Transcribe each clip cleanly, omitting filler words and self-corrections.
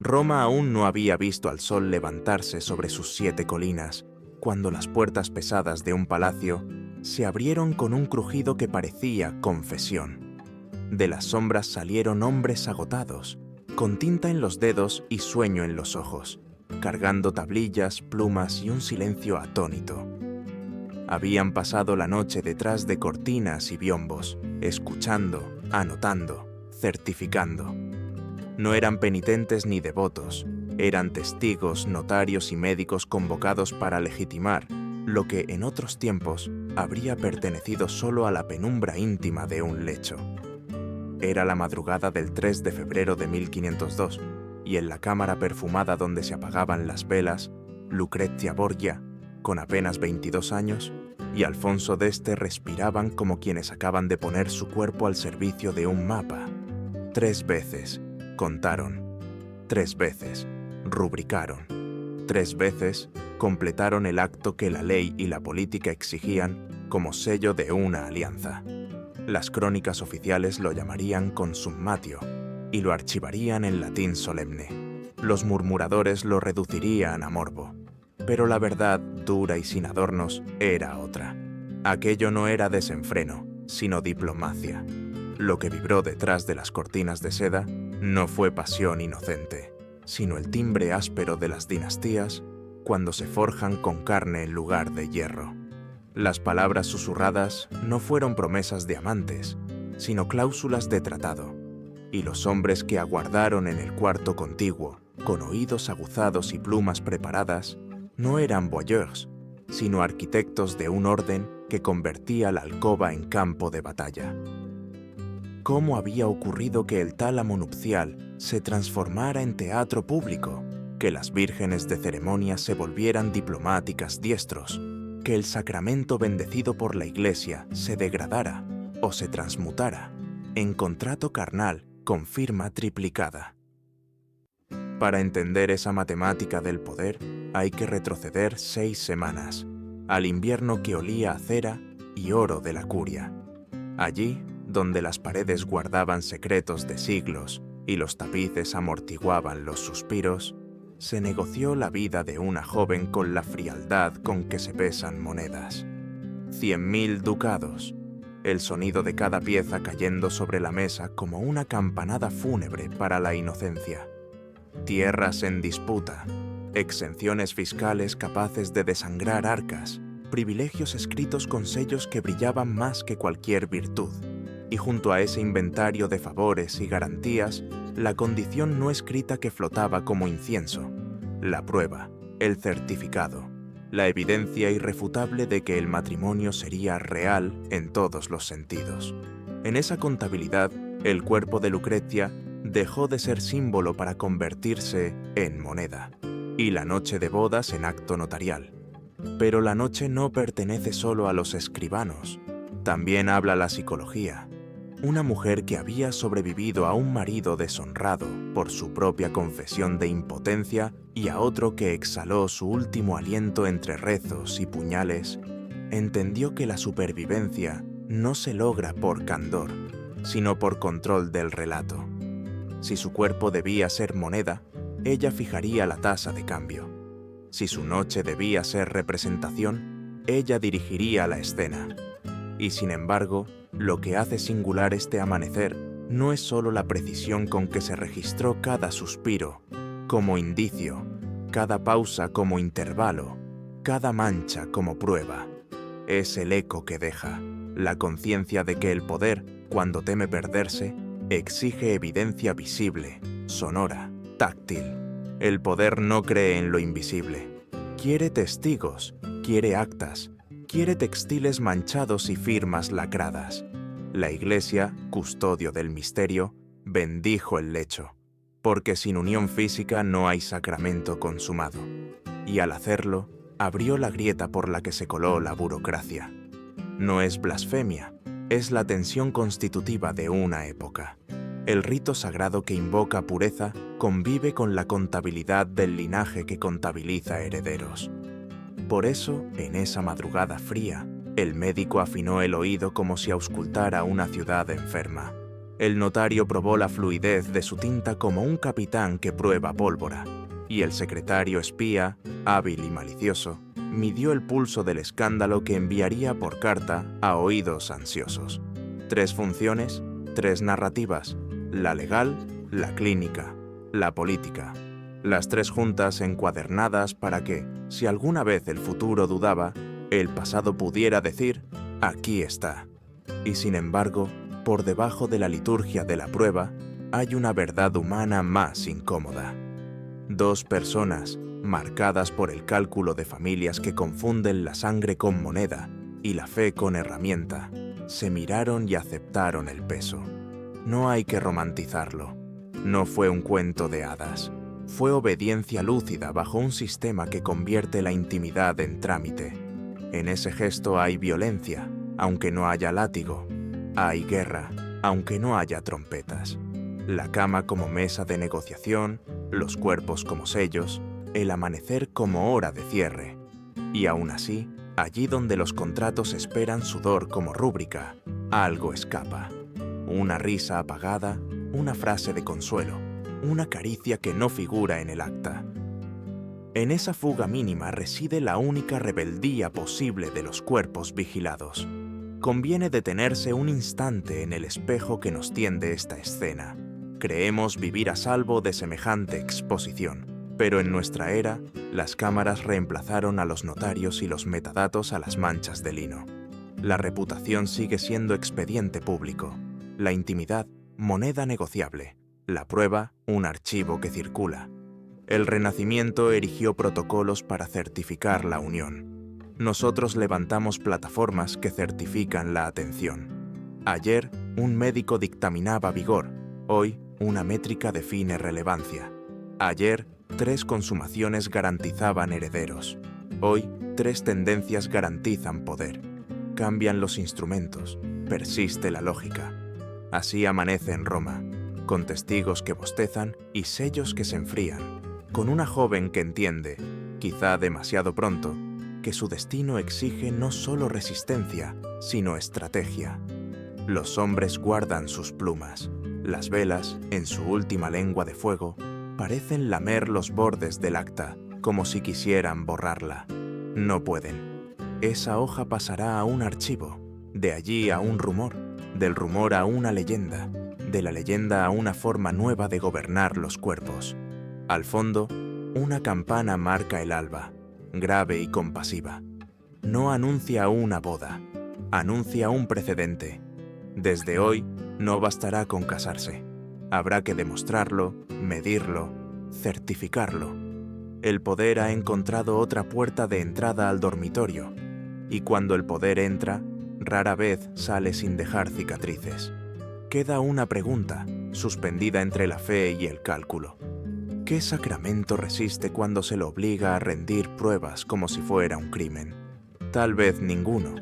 Roma aún no había visto al sol levantarse sobre sus 7 colinas, cuando las puertas pesadas de un palacio se abrieron con un crujido que parecía confesión. De las sombras salieron hombres agotados, con tinta en los dedos y sueño en los ojos, cargando tablillas, plumas y un silencio atónito. Habían pasado la noche detrás de cortinas y biombos, escuchando, anotando, certificando. No eran penitentes ni devotos, eran testigos, notarios y médicos convocados para legitimar lo que en otros tiempos habría pertenecido solo a la penumbra íntima de un lecho. Era la madrugada del 3 de febrero de 1502, y en la cámara perfumada donde se apagaban las velas, Lucrezia Borgia, con apenas 22 años, y Alfonso d'Este respiraban como quienes acaban de poner su cuerpo al servicio de un mapa. 3 veces contaron, 3 veces rubricaron, 3 veces completaron el acto que la ley y la política exigían como sello de una alianza. Las crónicas oficiales lo llamarían consummatio y lo archivarían en latín solemne. Los murmuradores lo reducirían a morbo. Pero la verdad, dura y sin adornos, era otra. Aquello no era desenfreno, sino diplomacia. Lo que vibró detrás de las cortinas de seda no fue pasión inocente, sino el timbre áspero de las dinastías cuando se forjan con carne en lugar de hierro. Las palabras susurradas no fueron promesas de amantes, sino cláusulas de tratado, y los hombres que aguardaron en el cuarto contiguo, con oídos aguzados y plumas preparadas, no eran voyeurs, sino arquitectos de un orden que convertía la alcoba en campo de batalla. ¿Cómo había ocurrido que el tálamo nupcial se transformara en teatro público? Que las vírgenes de ceremonia se volvieran diplomáticas diestros, que el sacramento bendecido por la Iglesia se degradara o se transmutara en contrato carnal con firma triplicada. Para entender esa matemática del poder, hay que retroceder 6 semanas, al invierno que olía a cera y oro de la curia. Allí, donde las paredes guardaban secretos de siglos y los tapices amortiguaban los suspiros, se negoció la vida de una joven con la frialdad con que se pesan monedas. 100.000 ducados, el sonido de cada pieza cayendo sobre la mesa como una campanada fúnebre para la inocencia. Tierras en disputa, exenciones fiscales capaces de desangrar arcas, privilegios escritos con sellos que brillaban más que cualquier virtud, y junto a ese inventario de favores y garantías, la condición no escrita que flotaba como incienso, la prueba, el certificado, la evidencia irrefutable de que el matrimonio sería real en todos los sentidos. En esa contabilidad, el cuerpo de Lucrecia dejó de ser símbolo para convertirse en moneda, y la noche de bodas en acto notarial. Pero la noche no pertenece solo a los escribanos, también habla la psicología. Una mujer que había sobrevivido a un marido deshonrado por su propia confesión de impotencia y a otro que exhaló su último aliento entre rezos y puñales, entendió que la supervivencia no se logra por candor, sino por control del relato. Si su cuerpo debía ser moneda, ella fijaría la tasa de cambio. Si su noche debía ser representación, ella dirigiría la escena. Y sin embargo, lo que hace singular este amanecer no es solo la precisión con que se registró cada suspiro, como indicio, cada pausa como intervalo, cada mancha como prueba. Es el eco que deja, la conciencia de que el poder, cuando teme perderse, exige evidencia visible, sonora, táctil. El poder no cree en lo invisible. Quiere testigos, quiere actas, quiere textiles manchados y firmas lacradas. La Iglesia, custodio del misterio, bendijo el lecho, porque sin unión física no hay sacramento consumado. Y al hacerlo, abrió la grieta por la que se coló la burocracia. No es blasfemia, es la tensión constitutiva de una época. El rito sagrado que invoca pureza convive con la contabilidad del linaje que contabiliza herederos. Por eso, en esa madrugada fría, el médico afinó el oído como si auscultara una ciudad enferma. El notario probó la fluidez de su tinta como un capitán que prueba pólvora, y el secretario espía, hábil y malicioso, midió el pulso del escándalo que enviaría por carta a oídos ansiosos. 3 funciones, 3 narrativas: la legal, la clínica, la política. Las 3 juntas encuadernadas para que, si alguna vez el futuro dudaba, el pasado pudiera decir: aquí está. Y sin embargo, por debajo de la liturgia de la prueba, hay una verdad humana más incómoda. 2 personas, marcadas por el cálculo de familias que confunden la sangre con moneda y la fe con herramienta, se miraron y aceptaron el peso. No hay que romantizarlo. No fue un cuento de hadas. Fue obediencia lúcida bajo un sistema que convierte la intimidad en trámite. En ese gesto hay violencia, aunque no haya látigo. Hay guerra, aunque no haya trompetas. La cama como mesa de negociación, los cuerpos como sellos, el amanecer como hora de cierre. Y aún así, allí donde los contratos esperan sudor como rúbrica, algo escapa. Una risa apagada, una frase de consuelo, una caricia que no figura en el acta. En esa fuga mínima reside la única rebeldía posible de los cuerpos vigilados. Conviene detenerse un instante en el espejo que nos tiende esta escena. Creemos vivir a salvo de semejante exposición, pero en nuestra era, las cámaras reemplazaron a los notarios y los metadatos a las manchas de lino. La reputación sigue siendo expediente público, la intimidad, moneda negociable, la prueba, un archivo que circula. El Renacimiento erigió protocolos para certificar la unión. Nosotros levantamos plataformas que certifican la atención. Ayer, un médico dictaminaba vigor, hoy, una métrica define relevancia. Ayer, 3 consumaciones garantizaban herederos. Hoy, 3 tendencias garantizan poder. Cambian los instrumentos, persiste la lógica. Así amanece en Roma, con testigos que bostezan y sellos que se enfrían, con una joven que entiende, quizá demasiado pronto, que su destino exige no solo resistencia, sino estrategia. Los hombres guardan sus plumas. Las velas, en su última lengua de fuego, parecen lamer los bordes del acta, como si quisieran borrarla. No pueden. Esa hoja pasará a un archivo, de allí a un rumor, del rumor a una leyenda, de la leyenda a una forma nueva de gobernar los cuerpos. Al fondo, una campana marca el alba, grave y compasiva. No anuncia una boda, anuncia un precedente. Desde hoy, no bastará con casarse. Habrá que demostrarlo, medirlo, certificarlo. El poder ha encontrado otra puerta de entrada al dormitorio, y cuando el poder entra, rara vez sale sin dejar cicatrices. Queda una pregunta, suspendida entre la fe y el cálculo. ¿Qué sacramento resiste cuando se lo obliga a rendir pruebas como si fuera un crimen? Tal vez ninguno.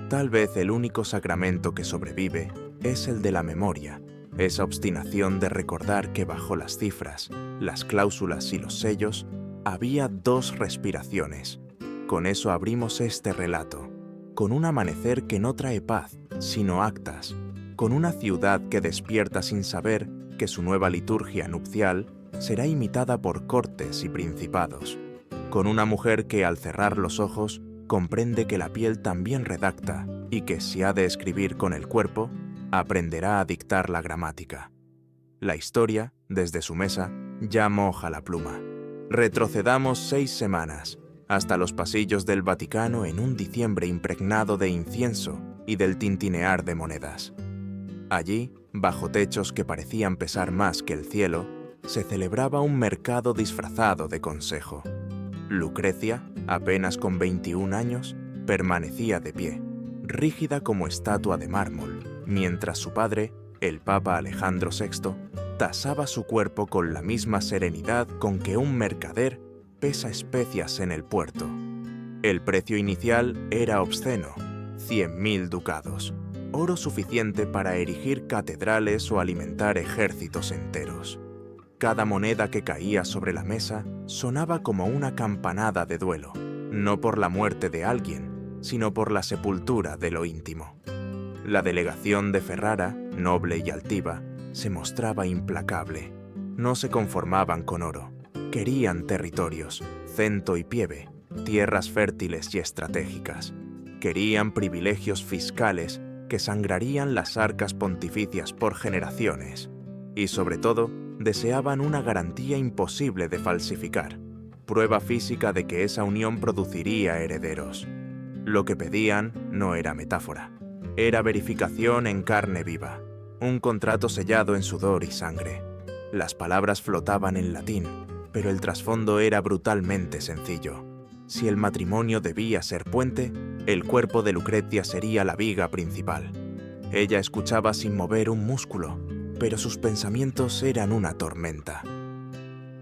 Tal vez el único sacramento que sobrevive es el de la memoria, esa obstinación de recordar que bajo las cifras, las cláusulas y los sellos había 2 respiraciones. Con eso abrimos este relato, con un amanecer que no trae paz, sino actas, con una ciudad que despierta sin saber que su nueva liturgia nupcial será imitada por cortes y principados, con una mujer que al cerrar los ojos comprende que la piel también redacta y que si ha de escribir con el cuerpo, aprenderá a dictar la gramática. La historia, desde su mesa, ya moja la pluma. Retrocedamos 6 semanas, hasta los pasillos del Vaticano en un diciembre impregnado de incienso y del tintinear de monedas. Allí, bajo techos que parecían pesar más que el cielo, se celebraba un mercado disfrazado de consejo. Lucrecia, apenas con 21 años, permanecía de pie, rígida como estatua de mármol, mientras su padre, el Papa Alejandro VI, tasaba su cuerpo con la misma serenidad con que un mercader pesa especias en el puerto. El precio inicial era obsceno, 100.000 ducados, oro suficiente para erigir catedrales o alimentar ejércitos enteros. Cada moneda que caía sobre la mesa sonaba como una campanada de duelo, no por la muerte de alguien, sino por la sepultura de lo íntimo. La delegación de Ferrara, noble y altiva, se mostraba implacable. No se conformaban con oro. Querían territorios, Cento y Pieve, tierras fértiles y estratégicas. Querían privilegios fiscales que sangrarían las arcas pontificias por generaciones. Y sobre todo, deseaban una garantía imposible de falsificar, prueba física de que esa unión produciría herederos. Lo que pedían no era metáfora, era verificación en carne viva, un contrato sellado en sudor y sangre. Las palabras flotaban en latín, pero el trasfondo era brutalmente sencillo. Si el matrimonio debía ser puente, el cuerpo de Lucrecia sería la viga principal. Ella escuchaba sin mover un músculo, pero sus pensamientos eran una tormenta.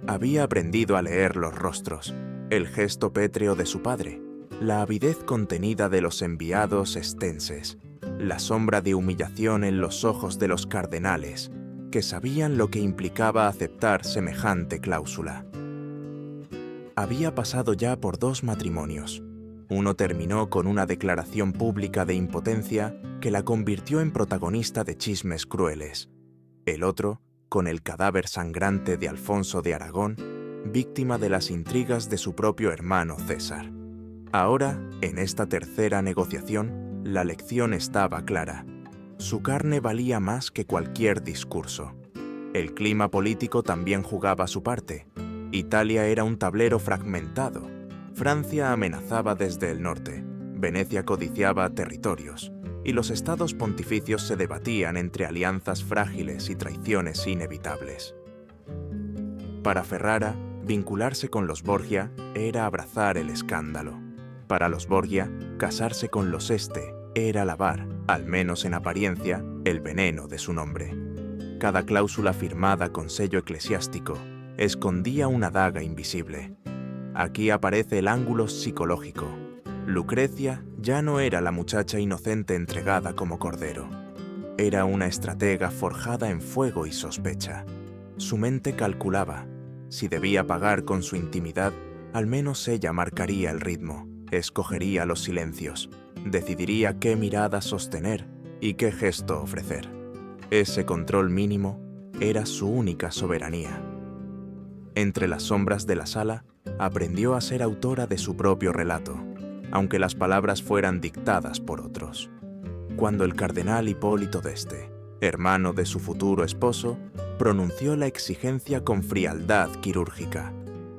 Había aprendido a leer los rostros, el gesto pétreo de su padre, la avidez contenida de los enviados estenses, la sombra de humillación en los ojos de los cardenales, que sabían lo que implicaba aceptar semejante cláusula. Había pasado ya por 2 matrimonios. Uno terminó con una declaración pública de impotencia que la convirtió en protagonista de chismes crueles. El otro, con el cadáver sangrante de Alfonso de Aragón, víctima de las intrigas de su propio hermano César. Ahora, en esta tercera negociación, la lección estaba clara. Su carne valía más que cualquier discurso. El clima político también jugaba su parte. Italia era un tablero fragmentado. Francia amenazaba desde el norte. Venecia codiciaba territorios. Y los estados pontificios se debatían entre alianzas frágiles y traiciones inevitables. Para Ferrara, vincularse con los Borgia era abrazar el escándalo. Para los Borgia, casarse con los Este era lavar, al menos en apariencia, el veneno de su nombre. Cada cláusula firmada con sello eclesiástico escondía una daga invisible. Aquí aparece el ángulo psicológico. Lucrecia ya no era la muchacha inocente entregada como cordero. Era una estratega forjada en fuego y sospecha. Su mente calculaba. Si debía pagar con su intimidad, al menos ella marcaría el ritmo, escogería los silencios, decidiría qué mirada sostener y qué gesto ofrecer. Ese control mínimo era su única soberanía. Entre las sombras de la sala, aprendió a ser autora de su propio relato, aunque las palabras fueran dictadas por otros. Cuando el cardenal Hipólito d'Este, hermano de su futuro esposo, pronunció la exigencia con frialdad quirúrgica: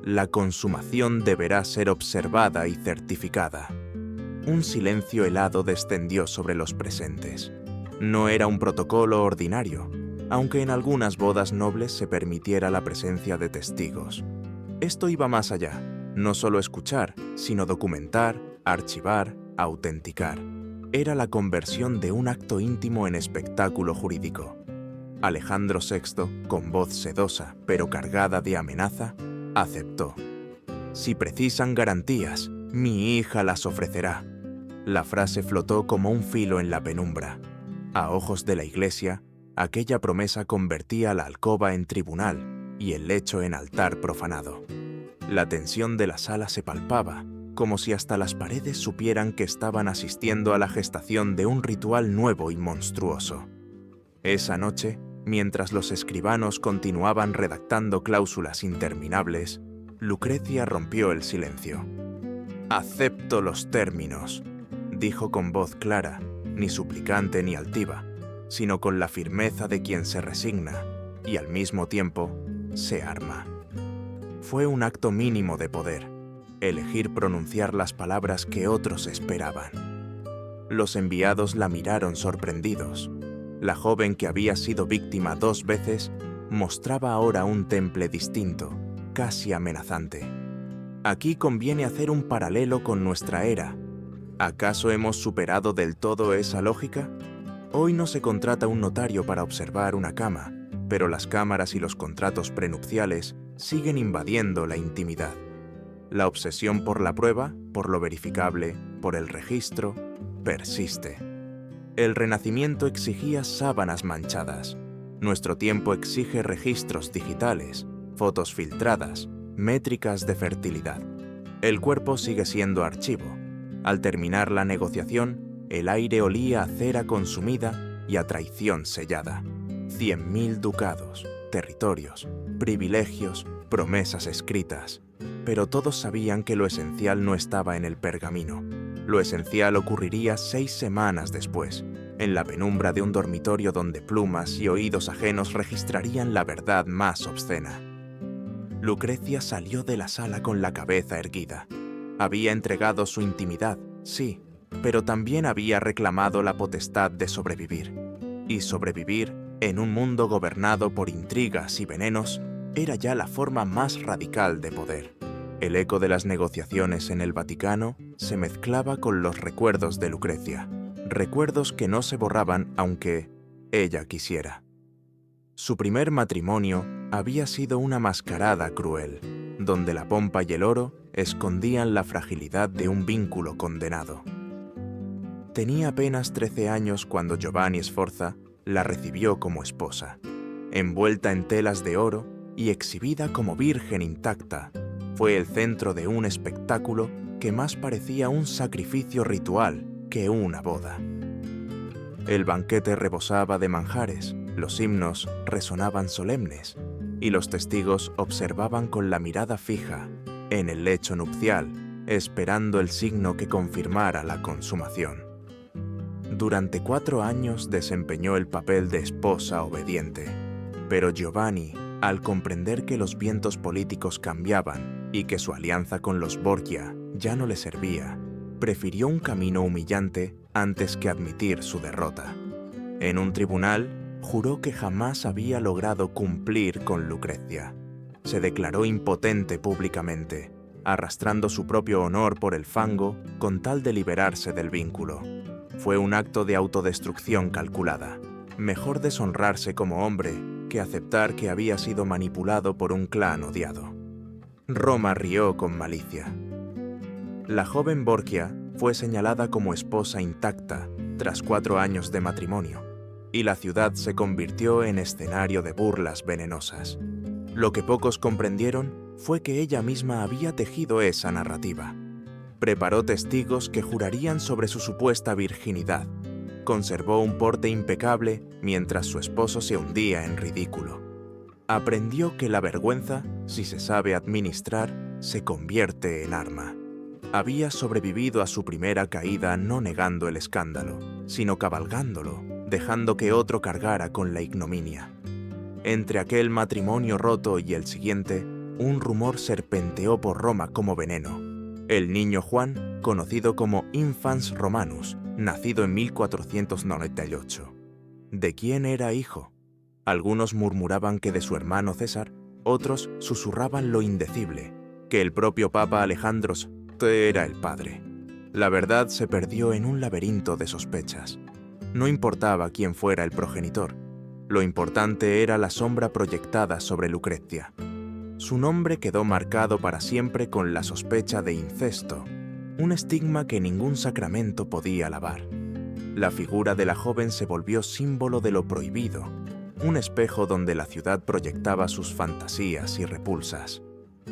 la consumación deberá ser observada y certificada. Un silencio helado descendió sobre los presentes. No era un protocolo ordinario, aunque en algunas bodas nobles se permitiera la presencia de testigos. Esto iba más allá, no solo escuchar, sino documentar, archivar, autenticar. Era la conversión de un acto íntimo en espectáculo jurídico. Alejandro VI, con voz sedosa pero cargada de amenaza, aceptó. «Si precisan garantías, mi hija las ofrecerá». La frase flotó como un filo en la penumbra. A ojos de la Iglesia, aquella promesa convertía la alcoba en tribunal y el lecho en altar profanado. La tensión de la sala se palpaba, como si hasta las paredes supieran que estaban asistiendo a la gestación de un ritual nuevo y monstruoso. Esa noche, mientras los escribanos continuaban redactando cláusulas interminables, Lucrecia rompió el silencio. «Acepto los términos», dijo con voz clara, ni suplicante ni altiva, sino con la firmeza de quien se resigna y al mismo tiempo se arma. Fue un acto mínimo de poder, elegir pronunciar las palabras que otros esperaban. Los enviados la miraron sorprendidos. La joven que había sido víctima 2 veces mostraba ahora un temple distinto, casi amenazante. Aquí conviene hacer un paralelo con nuestra era. ¿Acaso hemos superado del todo esa lógica? Hoy no se contrata un notario para observar una cama, pero las cámaras y los contratos prenupciales siguen invadiendo la intimidad. La obsesión por la prueba, por lo verificable, por el registro, persiste. El Renacimiento exigía sábanas manchadas. Nuestro tiempo exige registros digitales, fotos filtradas, métricas de fertilidad. El cuerpo sigue siendo archivo. Al terminar la negociación, el aire olía a cera consumida y a traición sellada. 100.000 ducados, territorios, privilegios, promesas escritas. Pero todos sabían que lo esencial no estaba en el pergamino. Lo esencial ocurriría 6 semanas después, en la penumbra de un dormitorio donde plumas y oídos ajenos registrarían la verdad más obscena. Lucrecia salió de la sala con la cabeza erguida. Había entregado su intimidad, sí, pero también había reclamado la potestad de sobrevivir. Y sobrevivir, en un mundo gobernado por intrigas y venenos, era ya la forma más radical de poder. El eco de las negociaciones en el Vaticano se mezclaba con los recuerdos de Lucrecia, recuerdos que no se borraban aunque ella quisiera. Su primer matrimonio había sido una mascarada cruel, donde la pompa y el oro escondían la fragilidad de un vínculo condenado. Tenía apenas 13 años cuando Giovanni Sforza la recibió como esposa, envuelta en telas de oro y exhibida como virgen intacta. Fue el centro de un espectáculo que más parecía un sacrificio ritual que una boda. El banquete rebosaba de manjares, los himnos resonaban solemnes y los testigos observaban con la mirada fija en el lecho nupcial, esperando el signo que confirmara la consumación. Durante 4 años desempeñó el papel de esposa obediente, pero Giovanni, al comprender que los vientos políticos cambiaban y que su alianza con los Borgia ya no le servía, prefirió un camino humillante antes que admitir su derrota. En un tribunal, juró que jamás había logrado cumplir con Lucrecia. Se declaró impotente públicamente, arrastrando su propio honor por el fango con tal de liberarse del vínculo. Fue un acto de autodestrucción calculada. Mejor deshonrarse como hombre que aceptar que había sido manipulado por un clan odiado. Roma rió con malicia. La joven Borgia fue señalada como esposa intacta tras 4 años de matrimonio, y la ciudad se convirtió en escenario de burlas venenosas. Lo que pocos comprendieron fue que ella misma había tejido esa narrativa. Preparó testigos que jurarían sobre su supuesta virginidad. Conservó un porte impecable mientras su esposo se hundía en ridículo. Aprendió que la vergüenza, si se sabe administrar, se convierte en arma. Había sobrevivido a su primera caída no negando el escándalo, sino cabalgándolo, dejando que otro cargara con la ignominia. Entre aquel matrimonio roto y el siguiente, un rumor serpenteó por Roma como veneno. El niño Juan, conocido como Infans Romanus, nacido en 1498. ¿De quién era hijo? Algunos murmuraban que de su hermano César, otros susurraban lo indecible, que el propio Papa Alejandro era el padre. La verdad se perdió en un laberinto de sospechas. No importaba quién fuera el progenitor. Lo importante era la sombra proyectada sobre Lucrecia. Su nombre quedó marcado para siempre con la sospecha de incesto, un estigma que ningún sacramento podía lavar. La figura de la joven se volvió símbolo de lo prohibido, un espejo donde la ciudad proyectaba sus fantasías y repulsas.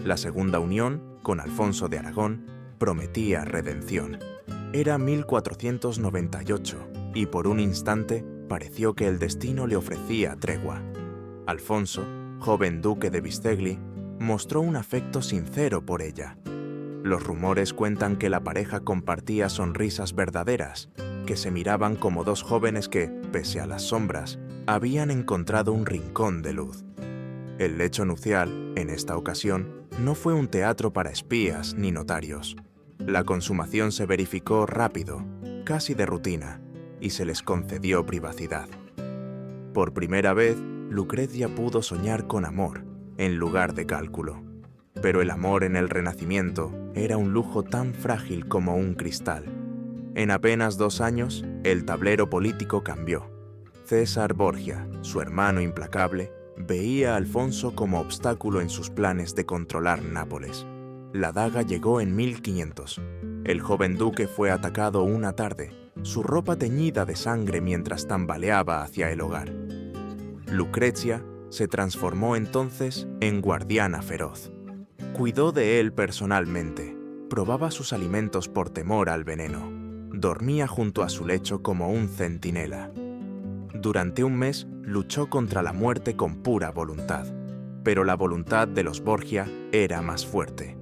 La segunda unión, con Alfonso de Aragón, prometía redención. Era 1498, y por un instante pareció que el destino le ofrecía tregua. Alfonso, joven duque de Bisceglie, mostró un afecto sincero por ella. Los rumores cuentan que la pareja compartía sonrisas verdaderas, que se miraban como dos jóvenes que, pese a las sombras, habían encontrado un rincón de luz. El lecho nupcial, en esta ocasión, no fue un teatro para espías ni notarios. La consumación se verificó rápido, casi de rutina, y se les concedió privacidad. Por primera vez, Lucrecia pudo soñar con amor, en lugar de cálculo. Pero el amor en el Renacimiento era un lujo tan frágil como un cristal. En apenas 2 años, el tablero político cambió. César Borgia, su hermano implacable, veía a Alfonso como obstáculo en sus planes de controlar Nápoles. La daga llegó en 1500. El joven duque fue atacado una tarde, su ropa teñida de sangre mientras tambaleaba hacia el hogar. Lucrecia se transformó entonces en guardiana feroz. Cuidó de él personalmente, probaba sus alimentos por temor al veneno, dormía junto a su lecho como un centinela. Durante un mes luchó contra la muerte con pura voluntad, pero la voluntad de los Borgia era más fuerte.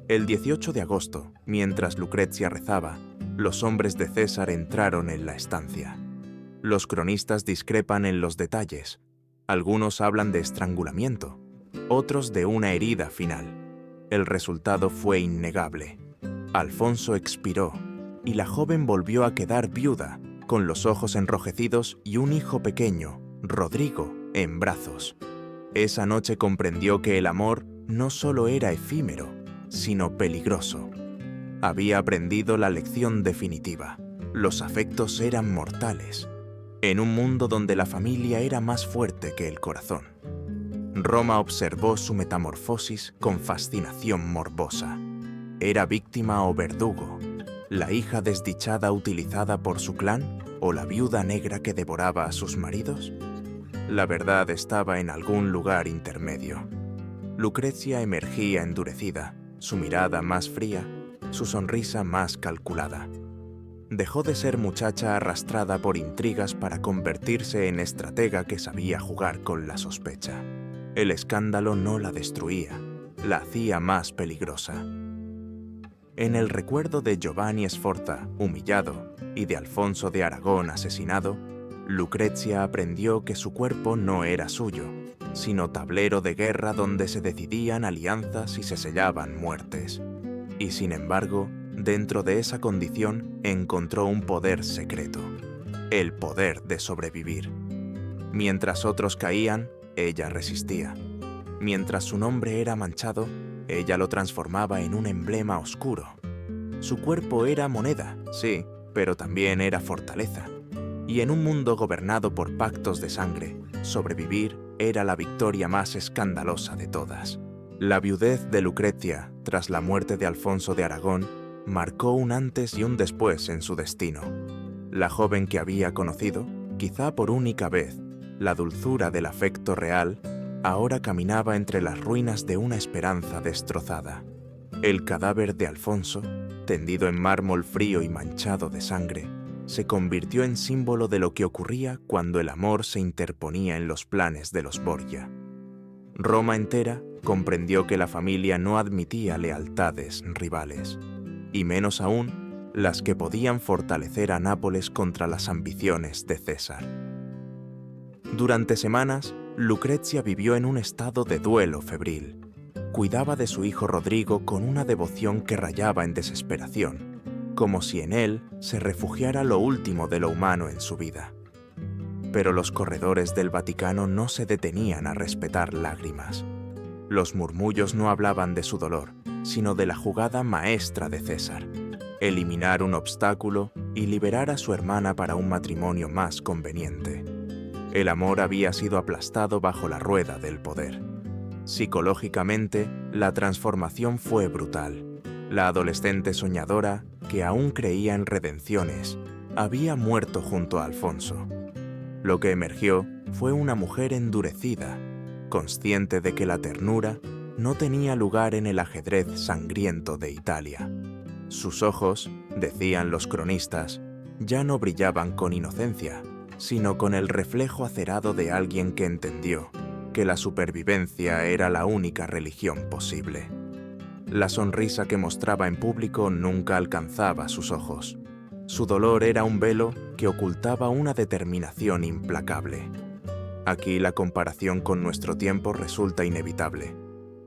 El 18 de agosto, mientras Lucrecia rezaba, los hombres de César entraron en la estancia. Los cronistas discrepan en los detalles. Algunos hablan de estrangulamiento, otros de una herida final. El resultado fue innegable. Alfonso expiró, y la joven volvió a quedar viuda, con los ojos enrojecidos y un hijo pequeño, Rodrigo, en brazos. Esa noche comprendió que el amor no solo era efímero, sino peligroso. Había aprendido la lección definitiva. Los afectos eran mortales, en un mundo donde la familia era más fuerte que el corazón. Roma observó su metamorfosis con fascinación morbosa. ¿Era víctima o verdugo? ¿La hija desdichada utilizada por su clan o la viuda negra que devoraba a sus maridos? La verdad estaba en algún lugar intermedio. Lucrecia emergía endurecida, su mirada más fría, su sonrisa más calculada. Dejó de ser muchacha arrastrada por intrigas para convertirse en estratega que sabía jugar con la sospecha. El escándalo no la destruía, la hacía más peligrosa. En el recuerdo de Giovanni Sforza, humillado, y de Alfonso de Aragón, asesinado, Lucrecia aprendió que su cuerpo no era suyo, sino tablero de guerra donde se decidían alianzas y se sellaban muertes. Y sin embargo, dentro de esa condición encontró un poder secreto, el poder de sobrevivir. Mientras otros caían, ella resistía. Mientras su nombre era manchado, ella lo transformaba en un emblema oscuro. Su cuerpo era moneda, sí, pero también era fortaleza. Y en un mundo gobernado por pactos de sangre, sobrevivir era la victoria más escandalosa de todas. La viudez de Lucrecia, tras la muerte de Alfonso de Aragón, marcó un antes y un después en su destino. La joven que había conocido, quizá por única vez, la dulzura del afecto real, ahora caminaba entre las ruinas de una esperanza destrozada. El cadáver de Alfonso, tendido en mármol frío y manchado de sangre, se convirtió en símbolo de lo que ocurría cuando el amor se interponía en los planes de los Borgia. Roma entera comprendió que la familia no admitía lealtades rivales, y menos aún las que podían fortalecer a Nápoles contra las ambiciones de César. Durante semanas, Lucrecia vivió en un estado de duelo febril. Cuidaba de su hijo Rodrigo con una devoción que rayaba en desesperación, como si en él se refugiara lo último de lo humano en su vida. Pero los corredores del Vaticano no se detenían a respetar lágrimas. Los murmullos no hablaban de su dolor, sino de la jugada maestra de César: eliminar un obstáculo y liberar a su hermana para un matrimonio más conveniente. El amor había sido aplastado bajo la rueda del poder. Psicológicamente, la transformación fue brutal. La adolescente soñadora, que aún creía en redenciones, había muerto junto a Alfonso. Lo que emergió fue una mujer endurecida, consciente de que la ternura no tenía lugar en el ajedrez sangriento de Italia. Sus ojos, decían los cronistas, ya no brillaban con inocencia, sino con el reflejo acerado de alguien que entendió que la supervivencia era la única religión posible. La sonrisa que mostraba en público nunca alcanzaba sus ojos. Su dolor era un velo que ocultaba una determinación implacable. Aquí la comparación con nuestro tiempo resulta inevitable.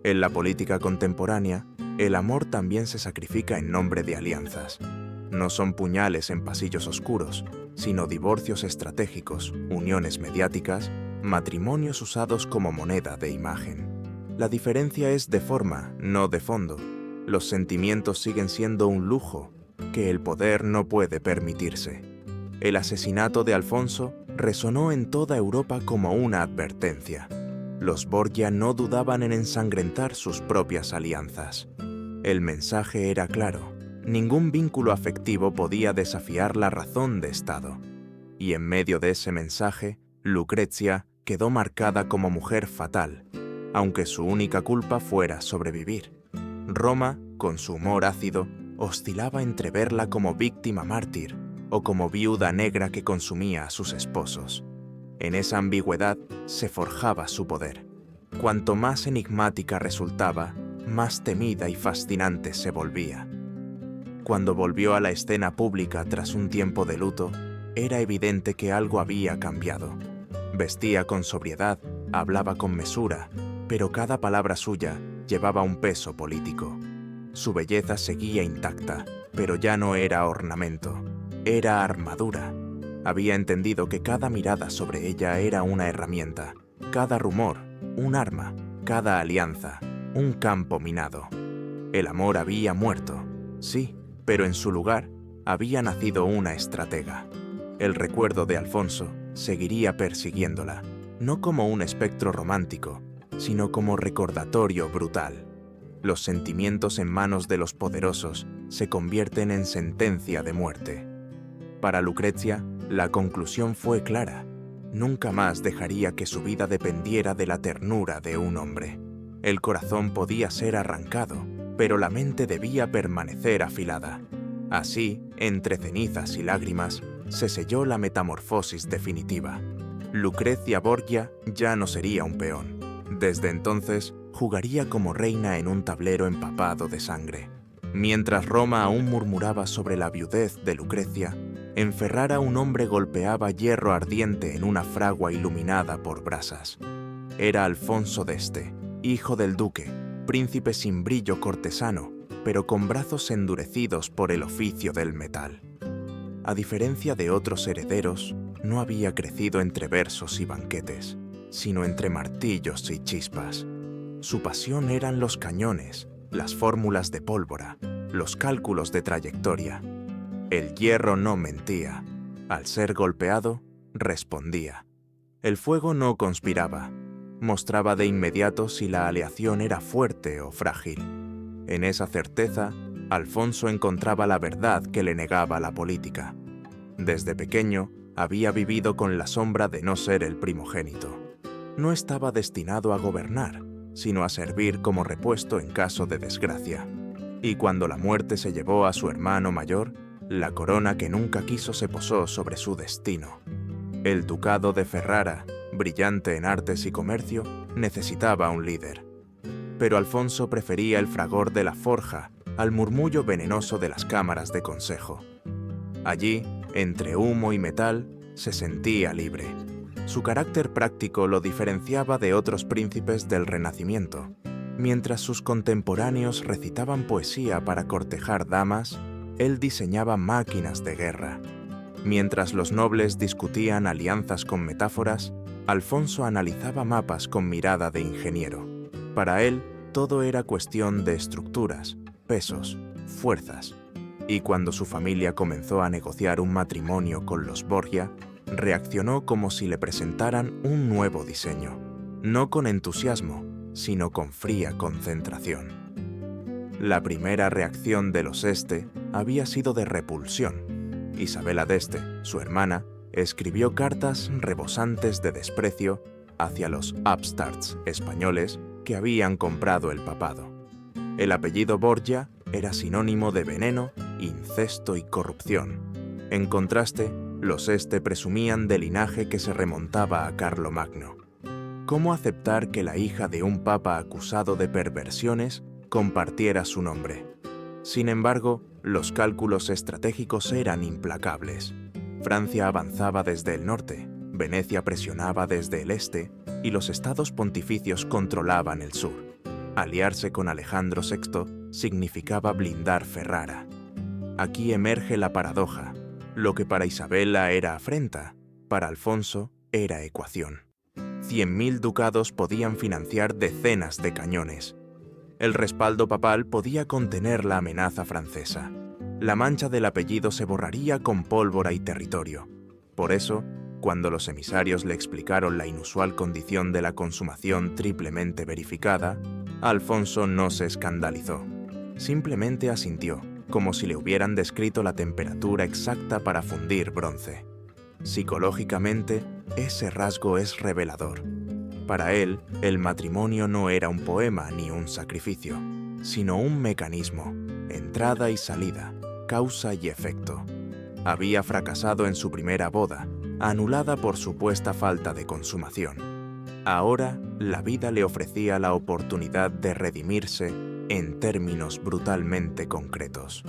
En la política contemporánea, el amor también se sacrifica en nombre de alianzas. No son puñales en pasillos oscuros, sino divorcios estratégicos, uniones mediáticas, matrimonios usados como moneda de imagen. La diferencia es de forma, no de fondo. Los sentimientos siguen siendo un lujo que el poder no puede permitirse. El asesinato de Alfonso resonó en toda Europa como una advertencia. Los Borgia no dudaban en ensangrentar sus propias alianzas. El mensaje era claro: ningún vínculo afectivo podía desafiar la razón de Estado. Y en medio de ese mensaje, Lucrecia quedó marcada como mujer fatal, aunque su única culpa fuera sobrevivir. Roma, con su humor ácido, oscilaba entre verla como víctima mártir o como viuda negra que consumía a sus esposos. En esa ambigüedad se forjaba su poder. Cuanto más enigmática resultaba, más temida y fascinante se volvía. Cuando volvió a la escena pública tras un tiempo de luto, era evidente que algo había cambiado. Vestía con sobriedad, hablaba con mesura, pero cada palabra suya llevaba un peso político. Su belleza seguía intacta, pero ya no era ornamento, era armadura. Había entendido que cada mirada sobre ella era una herramienta, cada rumor, un arma, cada alianza, un campo minado. El amor había muerto, sí, pero en su lugar había nacido una estratega. El recuerdo de Alfonso seguiría persiguiéndola, no como un espectro romántico, sino como recordatorio brutal. Los sentimientos en manos de los poderosos se convierten en sentencia de muerte. Para Lucrecia, la conclusión fue clara. Nunca más dejaría que su vida dependiera de la ternura de un hombre. El corazón podía ser arrancado, pero la mente debía permanecer afilada. Así, entre cenizas y lágrimas, se selló la metamorfosis definitiva. Lucrecia Borgia ya no sería un peón. Desde entonces, jugaría como reina en un tablero empapado de sangre. Mientras Roma aún murmuraba sobre la viudez de Lucrecia, en Ferrara un hombre golpeaba hierro ardiente en una fragua iluminada por brasas. Era Alfonso d'Este, hijo del duque, príncipe sin brillo cortesano, pero con brazos endurecidos por el oficio del metal. A diferencia de otros herederos, no había crecido entre versos y banquetes, sino entre martillos y chispas. Su pasión eran los cañones, las fórmulas de pólvora, los cálculos de trayectoria. El hierro no mentía. Al ser golpeado, respondía. El fuego no conspiraba. Mostraba de inmediato si la aleación era fuerte o frágil. En esa certeza, Alfonso encontraba la verdad que le negaba la política. Desde pequeño, había vivido con la sombra de no ser el primogénito. No estaba destinado a gobernar, sino a servir como repuesto en caso de desgracia. Y cuando la muerte se llevó a su hermano mayor, la corona que nunca quiso se posó sobre su destino. El ducado de Ferrara, brillante en artes y comercio, necesitaba un líder. Pero Alfonso prefería el fragor de la forja al murmullo venenoso de las cámaras de consejo. Allí, entre humo y metal, se sentía libre. Su carácter práctico lo diferenciaba de otros príncipes del Renacimiento. Mientras sus contemporáneos recitaban poesía para cortejar damas, él diseñaba máquinas de guerra. Mientras los nobles discutían alianzas con metáforas, Alfonso analizaba mapas con mirada de ingeniero. Para él, todo era cuestión de estructuras, pesos, fuerzas. Y cuando su familia comenzó a negociar un matrimonio con los Borgia, reaccionó como si le presentaran un nuevo diseño, no con entusiasmo, sino con fría concentración. La primera reacción de los Este había sido de repulsión. Isabela d'Este, su hermana, escribió cartas rebosantes de desprecio hacia los upstarts españoles que habían comprado el papado. El apellido Borgia era sinónimo de veneno, incesto y corrupción. En contraste, los Este presumían de linaje que se remontaba a Carlomagno. ¿Cómo aceptar que la hija de un papa acusado de perversiones compartiera su nombre? Sin embargo, los cálculos estratégicos eran implacables. Francia avanzaba desde el norte, Venecia presionaba desde el este y los estados pontificios controlaban el sur. Aliarse con Alejandro VI significaba blindar Ferrara. Aquí emerge la paradoja. Lo que para Isabela era afrenta, para Alfonso era ecuación. 100.000 ducados podían financiar decenas de cañones. El respaldo papal podía contener la amenaza francesa. La mancha del apellido se borraría con pólvora y territorio. Por eso, cuando los emisarios le explicaron la inusual condición de la consumación triplemente verificada, Alfonso no se escandalizó. Simplemente asintió, como si le hubieran descrito la temperatura exacta para fundir bronce. Psicológicamente, ese rasgo es revelador. Para él, el matrimonio no era un poema ni un sacrificio, sino un mecanismo, entrada y salida, causa y efecto. Había fracasado en su primera boda, anulada por supuesta falta de consumación. Ahora, la vida le ofrecía la oportunidad de redimirse en términos brutalmente concretos.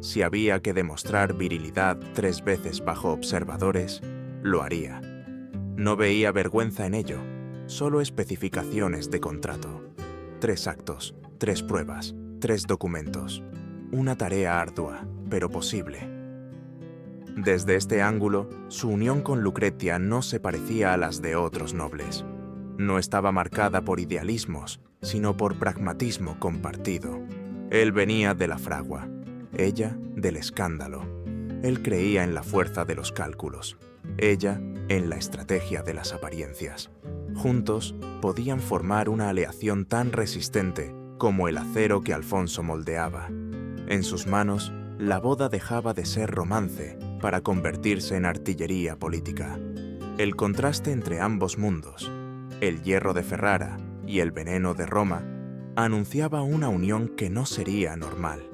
Si había que demostrar virilidad 3 veces bajo observadores, lo haría. No veía vergüenza en ello, solo especificaciones de contrato. 3 actos, 3 pruebas, 3 documentos. Una tarea ardua, pero posible. Desde este ángulo, su unión con Lucretia no se parecía a las de otros nobles. No estaba marcada por idealismos, sino por pragmatismo compartido. Él venía de la fragua, ella del escándalo. Él creía en la fuerza de los cálculos, ella en la estrategia de las apariencias. Juntos podían formar una aleación tan resistente como el acero que Alfonso moldeaba. En sus manos, la boda dejaba de ser romance para convertirse en artillería política. El contraste entre ambos mundos, el hierro de Ferrara y el veneno de Roma, anunciaba una unión que no sería normal.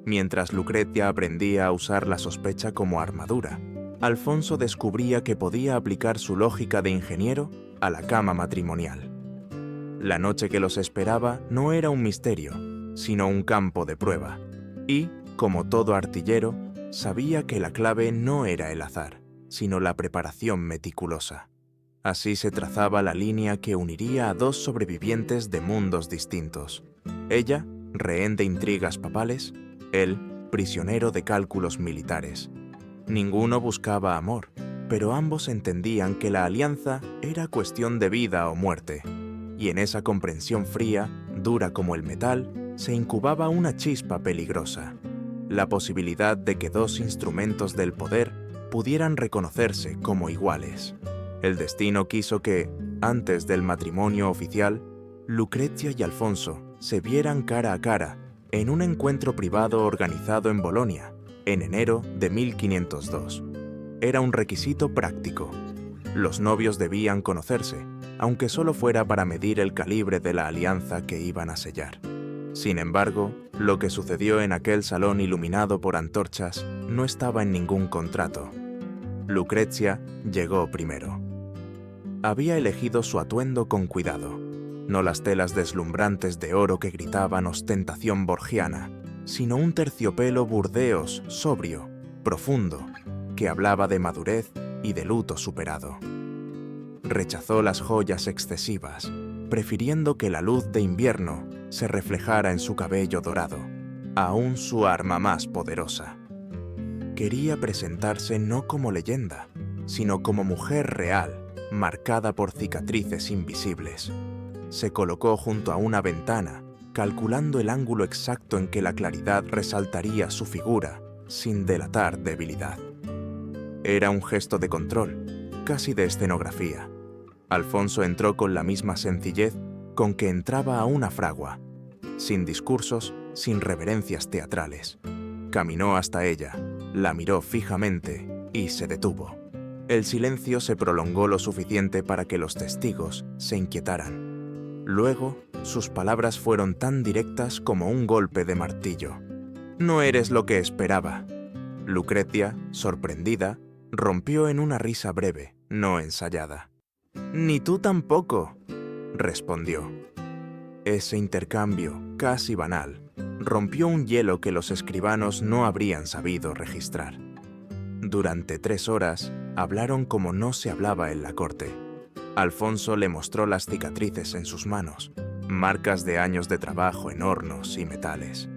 Mientras Lucretia aprendía a usar la sospecha como armadura, Alfonso descubría que podía aplicar su lógica de ingeniero a la cama matrimonial. La noche que los esperaba no era un misterio, sino un campo de prueba. Y, como todo artillero, sabía que la clave no era el azar, sino la preparación meticulosa. Así se trazaba la línea que uniría a 2 sobrevivientes de mundos distintos. Ella, rehén de intrigas papales, él, prisionero de cálculos militares. Ninguno buscaba amor, pero ambos entendían que la alianza era cuestión de vida o muerte, y en esa comprensión fría, dura como el metal, se incubaba una chispa peligrosa, la posibilidad de que 2 instrumentos del poder pudieran reconocerse como iguales. El destino quiso que, antes del matrimonio oficial, Lucretia y Alfonso se vieran cara a cara en un encuentro privado organizado en Bolonia, en enero de 1502. Era un requisito práctico. Los novios debían conocerse, aunque solo fuera para medir el calibre de la alianza que iban a sellar. Sin embargo, lo que sucedió en aquel salón iluminado por antorchas no estaba en ningún contrato. Lucretia llegó primero. Había elegido su atuendo con cuidado, no las telas deslumbrantes de oro que gritaban ostentación borgiana, sino un terciopelo burdeos, sobrio, profundo, que hablaba de madurez y de luto superado. Rechazó las joyas excesivas, prefiriendo que la luz de invierno se reflejara en su cabello dorado, aún su arma más poderosa. Quería presentarse no como leyenda, sino como mujer real, marcada por cicatrices invisibles. Se colocó junto a una ventana, calculando el ángulo exacto en que la claridad resaltaría su figura, sin delatar debilidad. Era un gesto de control, casi de escenografía. Alfonso entró con la misma sencillez con que entraba a una fragua, sin discursos, sin reverencias teatrales. Caminó hasta ella, la miró fijamente y se detuvo. El silencio se prolongó lo suficiente para que los testigos se inquietaran. Luego, sus palabras fueron tan directas como un golpe de martillo. «No eres lo que esperaba». Lucretia, sorprendida, rompió en una risa breve, no ensayada. «Ni tú tampoco», respondió. Ese intercambio, casi banal, rompió un hielo que los escribanos no habrían sabido registrar. Durante 3 horas, hablaron como no se hablaba en la corte. Alfonso le mostró las cicatrices en sus manos, marcas de años de trabajo en hornos y metales.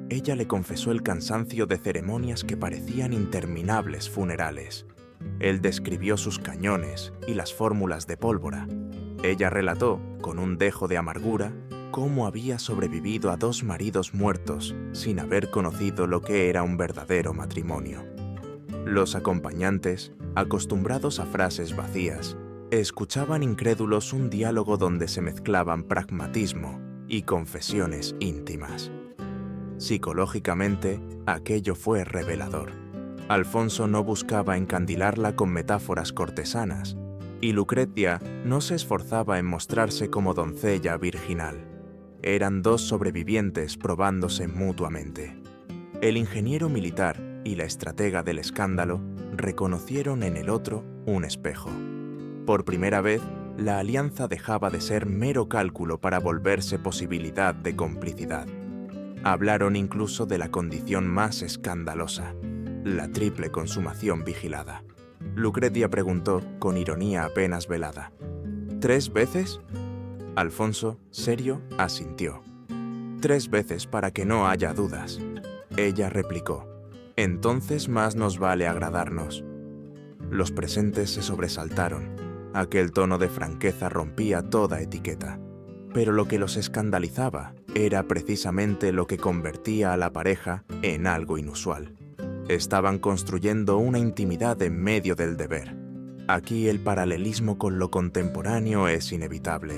Ella le confesó el cansancio de ceremonias que parecían interminables funerales. Él describió sus cañones y las fórmulas de pólvora. Ella relató, con un dejo de amargura, cómo había sobrevivido a 2 maridos muertos sin haber conocido lo que era un verdadero matrimonio. Los acompañantes, acostumbrados a frases vacías, escuchaban incrédulos un diálogo donde se mezclaban pragmatismo y confesiones íntimas. Psicológicamente, aquello fue revelador. Alfonso no buscaba encandilarla con metáforas cortesanas, y Lucretia no se esforzaba en mostrarse como doncella virginal. Eran 2 sobrevivientes probándose mutuamente. El ingeniero militar y la estratega del escándalo reconocieron en el otro un espejo. Por primera vez, la alianza dejaba de ser mero cálculo para volverse posibilidad de complicidad. Hablaron incluso de la condición más escandalosa, la triple consumación vigilada. Lucretia preguntó con ironía apenas velada: ¿3 veces? Alfonso, serio, asintió. 3 veces para que no haya dudas. Ella replicó: entonces más nos vale agradarnos. Los presentes se sobresaltaron. Aquel tono de franqueza rompía toda etiqueta. Pero lo que los escandalizaba era precisamente lo que convertía a la pareja en algo inusual. Estaban construyendo una intimidad en medio del deber. Aquí el paralelismo con lo contemporáneo es inevitable.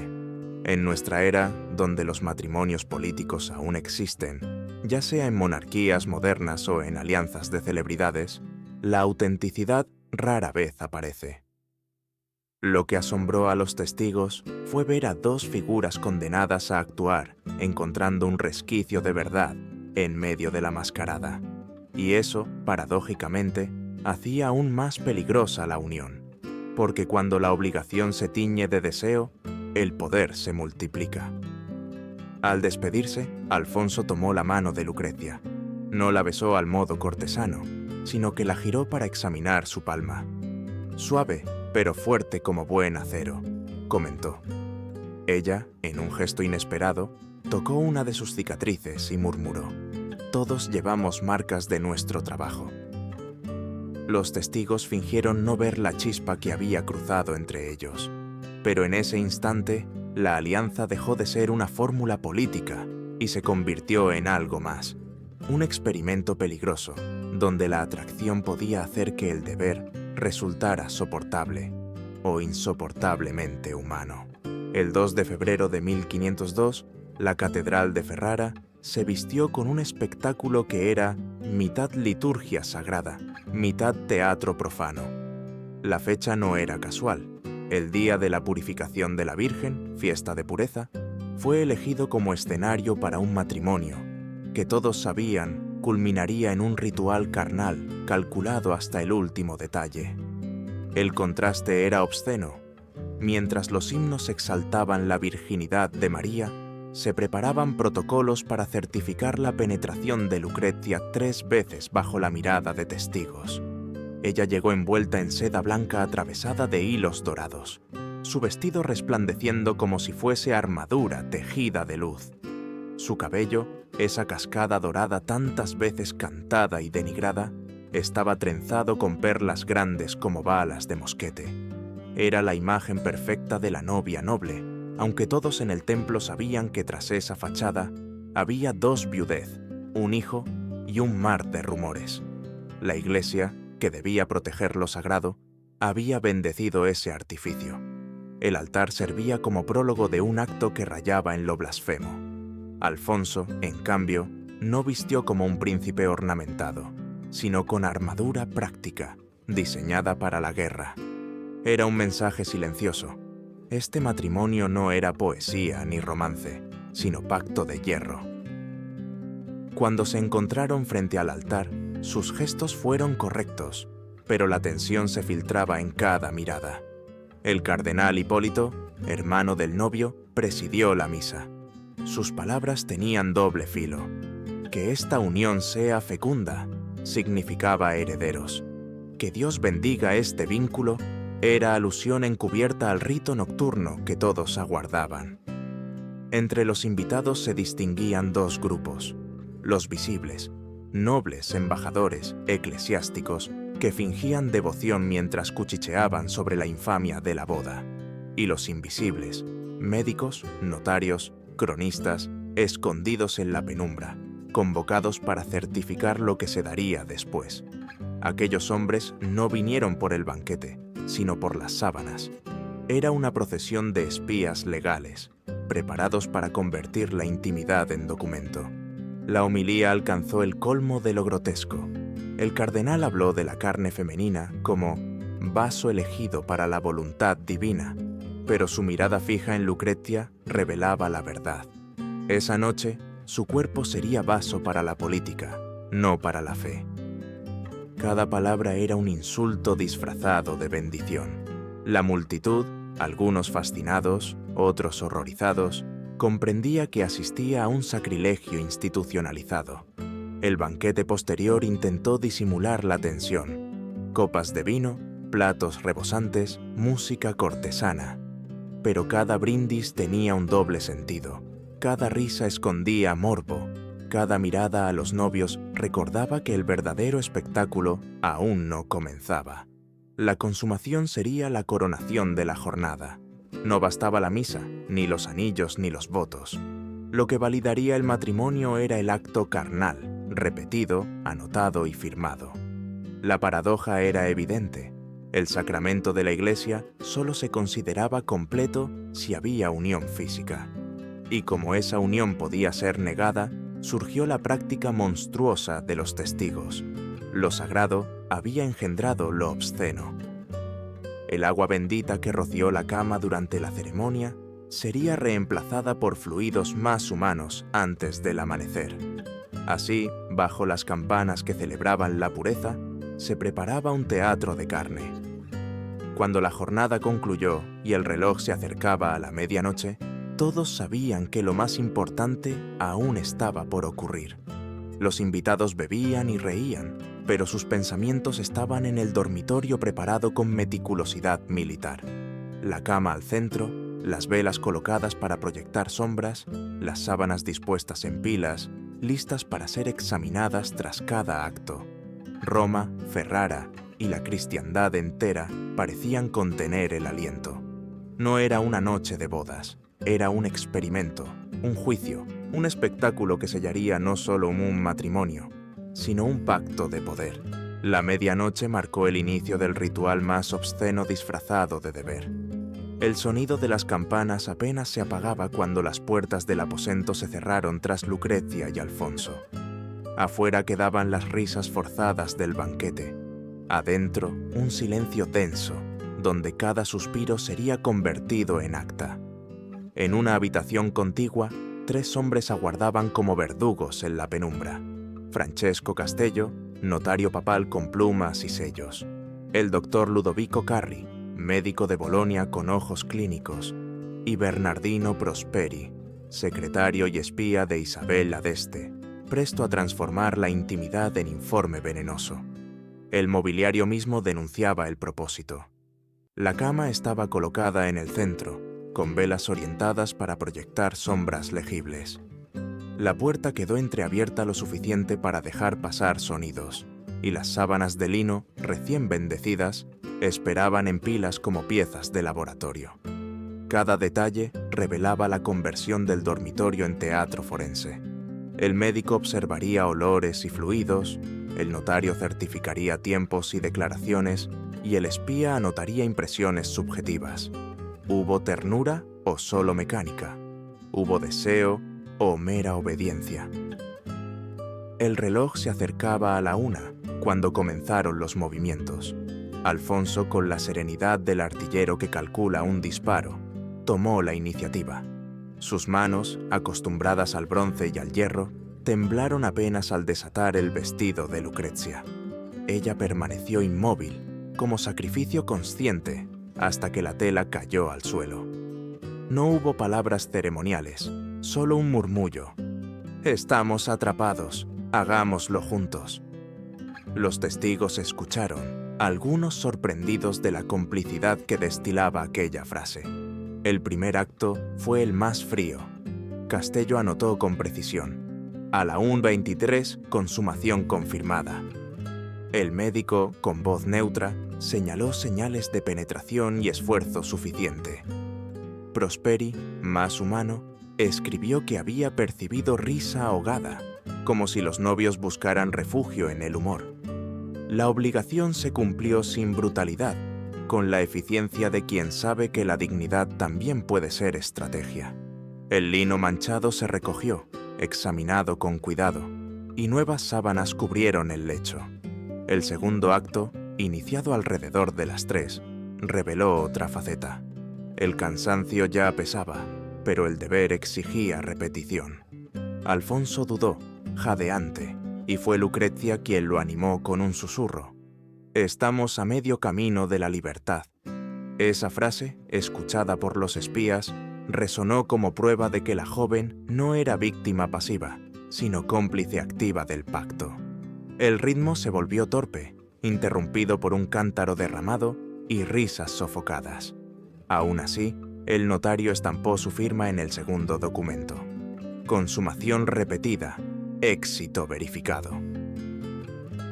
En nuestra era, donde los matrimonios políticos aún existen, ya sea en monarquías modernas o en alianzas de celebridades, la autenticidad rara vez aparece. Lo que asombró a los testigos fue ver a 2 figuras condenadas a actuar, encontrando un resquicio de verdad en medio de la mascarada. Y eso, paradójicamente, hacía aún más peligrosa la unión, porque cuando la obligación se tiñe de deseo, el poder se multiplica. Al despedirse, Alfonso tomó la mano de Lucretia. No la besó al modo cortesano, sino que la giró para examinar su palma. Suave, pero fuerte como buen acero, comentó. Ella, en un gesto inesperado, tocó una de sus cicatrices y murmuró: todos llevamos marcas de nuestro trabajo. Los testigos fingieron no ver la chispa que había cruzado entre ellos, pero en ese instante, la alianza dejó de ser una fórmula política y se convirtió en algo más, un experimento peligroso, donde la atracción podía hacer que el deber resultara soportable o insoportablemente humano. El 2 de febrero de 1502, la Catedral de Ferrara se vistió con un espectáculo que era mitad liturgia sagrada, mitad teatro profano. La fecha no era casual. El día de la purificación de la Virgen, fiesta de pureza, fue elegido como escenario para un matrimonio, que todos sabían culminaría en un ritual carnal calculado hasta el último detalle. El contraste era obsceno. Mientras los himnos exaltaban la virginidad de María, se preparaban protocolos para certificar la penetración de Lucretia 3 veces bajo la mirada de testigos. Ella llegó envuelta en seda blanca atravesada de hilos dorados, su vestido resplandeciendo como si fuese armadura tejida de luz. Su cabello, esa cascada dorada tantas veces cantada y denigrada, estaba trenzado con perlas grandes como balas de mosquete. Era la imagen perfecta de la novia noble, aunque todos en el templo sabían que tras esa fachada había 2 viudez, un hijo y un mar de rumores. La Iglesia, que debía proteger lo sagrado, había bendecido ese artificio. El altar servía como prólogo de un acto que rayaba en lo blasfemo. Alfonso, en cambio, no vistió como un príncipe ornamentado, sino con armadura práctica, diseñada para la guerra. Era un mensaje silencioso. Este matrimonio no era poesía ni romance, sino pacto de hierro. Cuando se encontraron frente al altar, sus gestos fueron correctos, pero la tensión se filtraba en cada mirada. El cardenal Hipólito, hermano del novio, presidió la misa. Sus palabras tenían doble filo. Que esta unión sea fecunda significaba herederos. Que Dios bendiga este vínculo era alusión encubierta al rito nocturno que todos aguardaban. Entre los invitados se distinguían 2 grupos: los visibles, nobles embajadores eclesiásticos que fingían devoción mientras cuchicheaban sobre la infamia de la boda, y los invisibles, médicos, notarios, cronistas, escondidos en la penumbra, convocados para certificar lo que se daría después. Aquellos hombres no vinieron por el banquete, sino por las sábanas. Era una procesión de espías legales, preparados para convertir la intimidad en documento. La homilía alcanzó el colmo de lo grotesco. El cardenal habló de la carne femenina como vaso elegido para la voluntad divina, pero su mirada fija en Lucretia revelaba la verdad. Esa noche, su cuerpo sería vaso para la política, no para la fe. Cada palabra era un insulto disfrazado de bendición. La multitud, algunos fascinados, otros horrorizados, comprendía que asistía a un sacrilegio institucionalizado. El banquete posterior intentó disimular la tensión. Copas de vino, platos rebosantes, música cortesana. Pero cada brindis tenía un doble sentido. Cada risa escondía morbo. Cada mirada a los novios recordaba que el verdadero espectáculo aún no comenzaba. La consumación sería la coronación de la jornada. No bastaba la misa, ni los anillos ni los votos. Lo que validaría el matrimonio era el acto carnal, repetido, anotado y firmado. La paradoja era evidente. El sacramento de la Iglesia solo se consideraba completo si había unión física. Y como esa unión podía ser negada, surgió la práctica monstruosa de los testigos. Lo sagrado había engendrado lo obsceno. El agua bendita que roció la cama durante la ceremonia sería reemplazada por fluidos más humanos antes del amanecer. Así, bajo las campanas que celebraban la pureza, se preparaba un teatro de carne. Cuando la jornada concluyó y el reloj se acercaba a la medianoche, todos sabían que lo más importante aún estaba por ocurrir. Los invitados bebían y reían, pero sus pensamientos estaban en el dormitorio preparado con meticulosidad militar. La cama al centro, las velas colocadas para proyectar sombras, las sábanas dispuestas en pilas, listas para ser examinadas tras cada acto. Roma, Ferrara y la cristiandad entera parecían contener el aliento. No era una noche de bodas, era un experimento, un juicio, un espectáculo que sellaría no solo un matrimonio, sino un pacto de poder. La medianoche marcó el inicio del ritual más obsceno disfrazado de deber. El sonido de las campanas apenas se apagaba cuando las puertas del aposento se cerraron tras Lucrecia y Alfonso. Afuera quedaban las risas forzadas del banquete. Adentro, un silencio denso, donde cada suspiro sería convertido en acta. En una habitación contigua, 3 hombres aguardaban como verdugos en la penumbra. Francesco Castello, notario papal con plumas y sellos. El doctor Ludovico Carri, médico de Bolonia con ojos clínicos. Y Bernardino Prosperi, secretario y espía de Isabel d'Este, presto a transformar la intimidad en informe venenoso. El mobiliario mismo denunciaba el propósito. La cama estaba colocada en el centro, con velas orientadas para proyectar sombras legibles. La puerta quedó entreabierta lo suficiente para dejar pasar sonidos, y las sábanas de lino, recién bendecidas, esperaban en pilas como piezas de laboratorio. Cada detalle revelaba la conversión del dormitorio en teatro forense. El médico observaría olores y fluidos, el notario certificaría tiempos y declaraciones, y el espía anotaría impresiones subjetivas. ¿Hubo ternura o solo mecánica? ¿Hubo deseo o mera obediencia? El reloj se acercaba a la 1 cuando comenzaron los movimientos. Alfonso, con la serenidad del artillero que calcula un disparo, tomó la iniciativa. Sus manos, acostumbradas al bronce y al hierro, temblaron apenas al desatar el vestido de Lucrecia. Ella permaneció inmóvil, como sacrificio consciente, hasta que la tela cayó al suelo. No hubo palabras ceremoniales, solo un murmullo. «Estamos atrapados, hagámoslo juntos». Los testigos escucharon, algunos sorprendidos de la complicidad que destilaba aquella frase. El primer acto fue el más frío. Castello anotó con precisión. A la 1:23, consumación confirmada. El médico, con voz neutra, señaló señales de penetración y esfuerzo suficiente. Prosperi, más humano, escribió que había percibido risa ahogada, como si los novios buscaran refugio en el humor. La obligación se cumplió sin brutalidad, con la eficiencia de quien sabe que la dignidad también puede ser estrategia. El lino manchado se recogió, examinado con cuidado, y nuevas sábanas cubrieron el lecho. El segundo acto, iniciado alrededor de las 3, reveló otra faceta. El cansancio ya pesaba, pero el deber exigía repetición. Alfonso dudó, jadeante, y fue Lucrecia quien lo animó con un susurro. «Estamos a medio camino de la libertad». Esa frase, escuchada por los espías, resonó como prueba de que la joven no era víctima pasiva, sino cómplice activa del pacto. El ritmo se volvió torpe, interrumpido por un cántaro derramado y risas sofocadas. Aún así, el notario estampó su firma en el segundo documento. Consumación repetida, éxito verificado.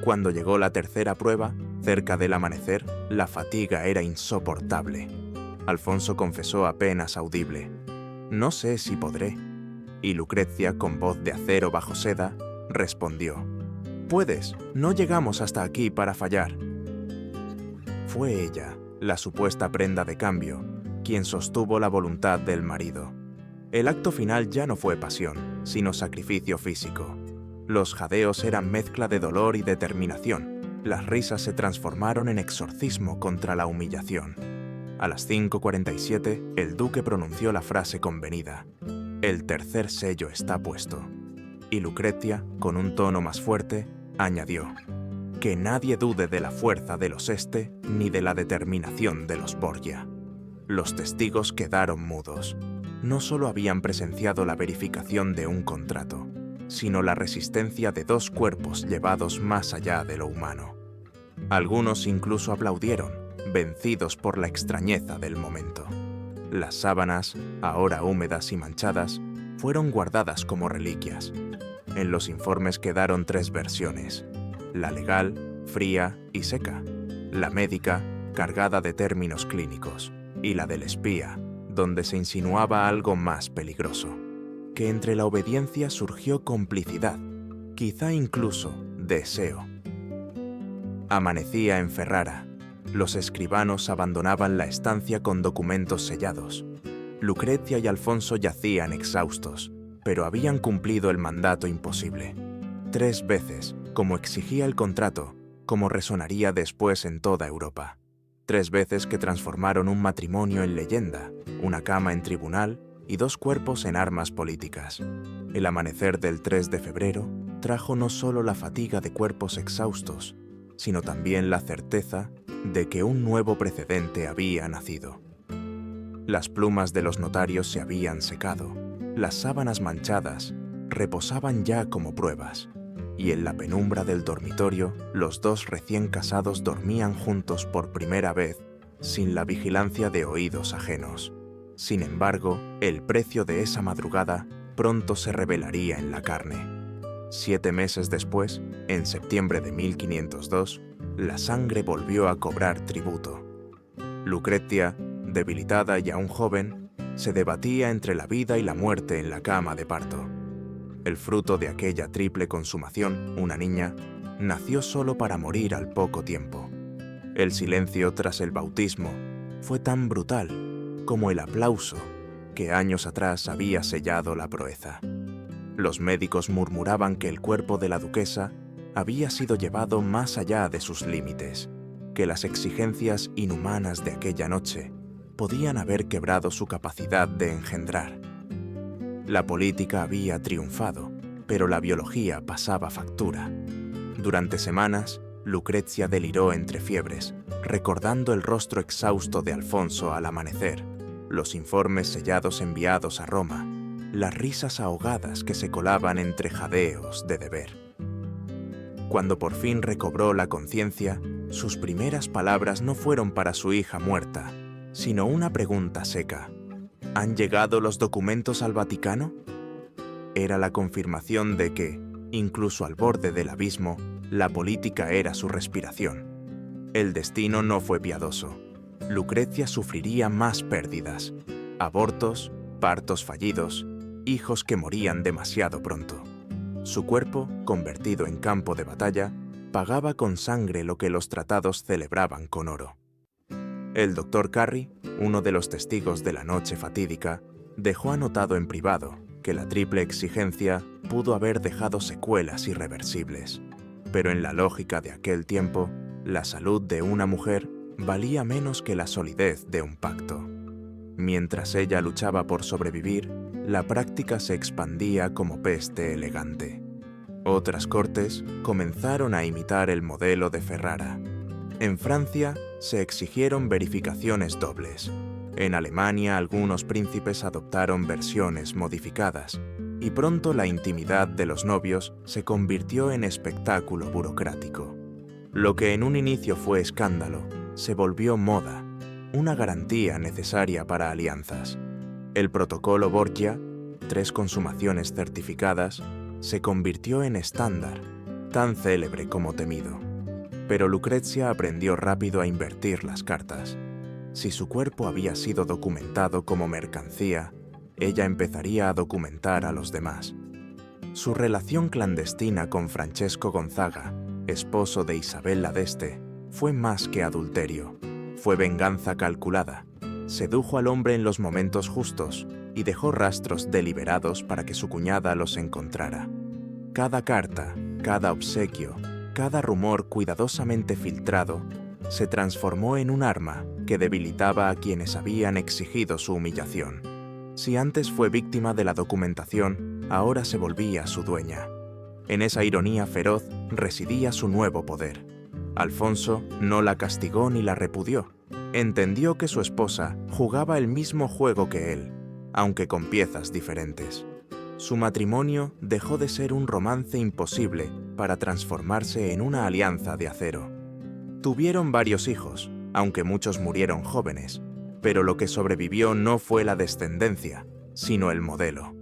Cuando llegó la tercera prueba, cerca del amanecer, la fatiga era insoportable. Alfonso confesó apenas audible: «No sé si podré». Y Lucrecia, con voz de acero bajo seda, respondió: «Puedes, no llegamos hasta aquí para fallar». Fue ella, la supuesta prenda de cambio, quien sostuvo la voluntad del marido. El acto final ya no fue pasión, sino sacrificio físico. Los jadeos eran mezcla de dolor y determinación. Las risas se transformaron en exorcismo contra la humillación. A las 5:47, el duque pronunció la frase convenida: «El tercer sello está puesto». Y Lucrecia, con un tono más fuerte, añadió: «Que nadie dude de la fuerza de los Este ni de la determinación de los Borgia». Los testigos quedaron mudos. No solo habían presenciado la verificación de un contrato, sino la resistencia de dos cuerpos llevados más allá de lo humano. Algunos incluso aplaudieron, vencidos por la extrañeza del momento. Las sábanas, ahora húmedas y manchadas, fueron guardadas como reliquias. En los informes quedaron 3 versiones: la legal, fría y seca; la médica, cargada de términos clínicos; y la del espía, donde se insinuaba algo más peligroso: que entre la obediencia surgió complicidad, quizá incluso deseo. Amanecía en Ferrara. Los escribanos abandonaban la estancia con documentos sellados. Lucrecia y Alfonso yacían exhaustos, pero habían cumplido el mandato imposible. 3 veces, como exigía el contrato, como resonaría después en toda Europa. 3 veces que transformaron un matrimonio en leyenda, una cama en tribunal y 2 cuerpos en armas políticas. El amanecer del 3 de febrero trajo no solo la fatiga de cuerpos exhaustos, sino también la certeza de que un nuevo precedente había nacido. Las plumas de los notarios se habían secado, las sábanas manchadas reposaban ya como pruebas, y en la penumbra del dormitorio los 2 recién casados dormían juntos por primera vez, sin la vigilancia de oídos ajenos. Sin embargo, el precio de esa madrugada pronto se revelaría en la carne. 7 meses después, en septiembre de 1502, la sangre volvió a cobrar tributo. Lucrecia, debilitada y aún joven, se debatía entre la vida y la muerte en la cama de parto. El fruto de aquella triple consumación, una niña, nació solo para morir al poco tiempo. El silencio tras el bautismo fue tan brutal como el aplauso que años atrás había sellado la proeza. Los médicos murmuraban que el cuerpo de la duquesa había sido llevado más allá de sus límites, que las exigencias inhumanas de aquella noche podían haber quebrado su capacidad de engendrar. La política había triunfado, pero la biología pasaba factura. Durante semanas, Lucrecia deliró entre fiebres, recordando el rostro exhausto de Alfonso al amanecer, los informes sellados enviados a Roma, las risas ahogadas que se colaban entre jadeos de deber. Cuando por fin recobró la conciencia, sus primeras palabras no fueron para su hija muerta, sino una pregunta seca: ¿han llegado los documentos al Vaticano? Era la confirmación de que, incluso al borde del abismo, la política era su respiración. El destino no fue piadoso. Lucrecia sufriría más pérdidas: abortos, partos fallidos, hijos que morían demasiado pronto. Su cuerpo, convertido en campo de batalla, pagaba con sangre lo que los tratados celebraban con oro. El doctor Carry, uno de los testigos de la noche fatídica, dejó anotado en privado que la triple exigencia pudo haber dejado secuelas irreversibles. Pero en la lógica de aquel tiempo, la salud de una mujer valía menos que la solidez de un pacto. Mientras ella luchaba por sobrevivir, la práctica se expandía como peste elegante. Otras cortes comenzaron a imitar el modelo de Ferrara. En Francia se exigieron verificaciones dobles. En Alemania algunos príncipes adoptaron versiones modificadas, y pronto la intimidad de los novios se convirtió en espectáculo burocrático. Lo que en un inicio fue escándalo, se volvió moda, una garantía necesaria para alianzas. El protocolo Borgia, 3 consumaciones certificadas, se convirtió en estándar, tan célebre como temido. Pero Lucrezia aprendió rápido a invertir las cartas. Si su cuerpo había sido documentado como mercancía, ella empezaría a documentar a los demás. Su relación clandestina con Francesco Gonzaga, esposo de Isabella d'Este, fue más que adulterio. Fue venganza calculada. Sedujo al hombre en los momentos justos y dejó rastros deliberados para que su cuñada los encontrara. Cada carta, cada obsequio, cada rumor cuidadosamente filtrado se transformó en un arma que debilitaba a quienes habían exigido su humillación. Si antes fue víctima de la documentación, ahora se volvía su dueña. En esa ironía feroz residía su nuevo poder. Alfonso no la castigó ni la repudió. Entendió que su esposa jugaba el mismo juego que él, aunque con piezas diferentes. Su matrimonio dejó de ser un romance imposible para transformarse en una alianza de acero. Tuvieron varios hijos, aunque muchos murieron jóvenes, pero lo que sobrevivió no fue la descendencia, sino el modelo.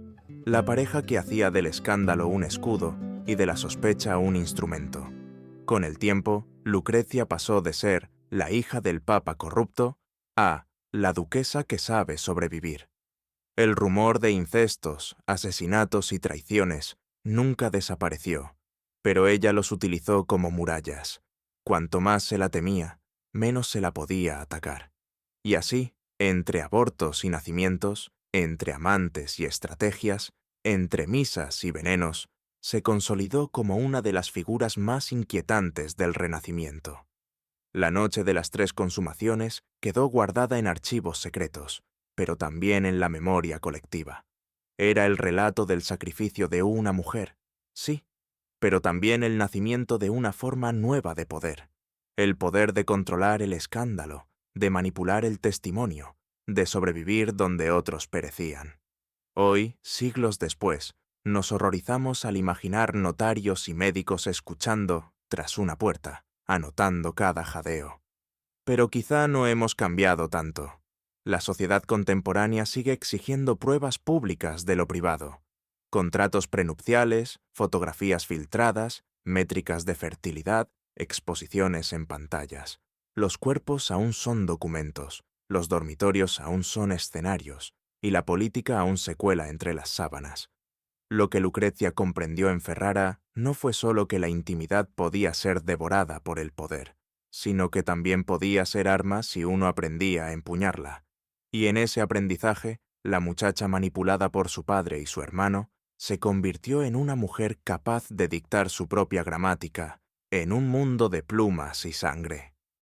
La pareja que hacía del escándalo un escudo y de la sospecha un instrumento. Con el tiempo, Lucrecia pasó de ser la hija del papa corrupto a la duquesa que sabe sobrevivir. El rumor de incestos, asesinatos y traiciones nunca desapareció, pero ella los utilizó como murallas. Cuanto más se la temía, menos se la podía atacar. Y así, entre abortos y nacimientos, entre amantes y estrategias, entre misas y venenos, se consolidó como una de las figuras más inquietantes del Renacimiento. La noche de las 3 consumaciones quedó guardada en archivos secretos, pero también en la memoria colectiva. Era el relato del sacrificio de una mujer, sí, pero también el nacimiento de una forma nueva de poder. El poder de controlar el escándalo, de manipular el testimonio, de sobrevivir donde otros perecían. Hoy, siglos después, nos horrorizamos al imaginar notarios y médicos escuchando, tras una puerta, anotando cada jadeo. Pero quizá no hemos cambiado tanto. La sociedad contemporánea sigue exigiendo pruebas públicas de lo privado. Contratos prenupciales, fotografías filtradas, métricas de fertilidad, exposiciones en pantallas. Los cuerpos aún son documentos, los dormitorios aún son escenarios, y la política aún se cuela entre las sábanas. Lo que Lucrecia comprendió en Ferrara no fue solo que la intimidad podía ser devorada por el poder, sino que también podía ser arma si uno aprendía a empuñarla. Y en ese aprendizaje, la muchacha manipulada por su padre y su hermano se convirtió en una mujer capaz de dictar su propia gramática en un mundo de plumas y sangre.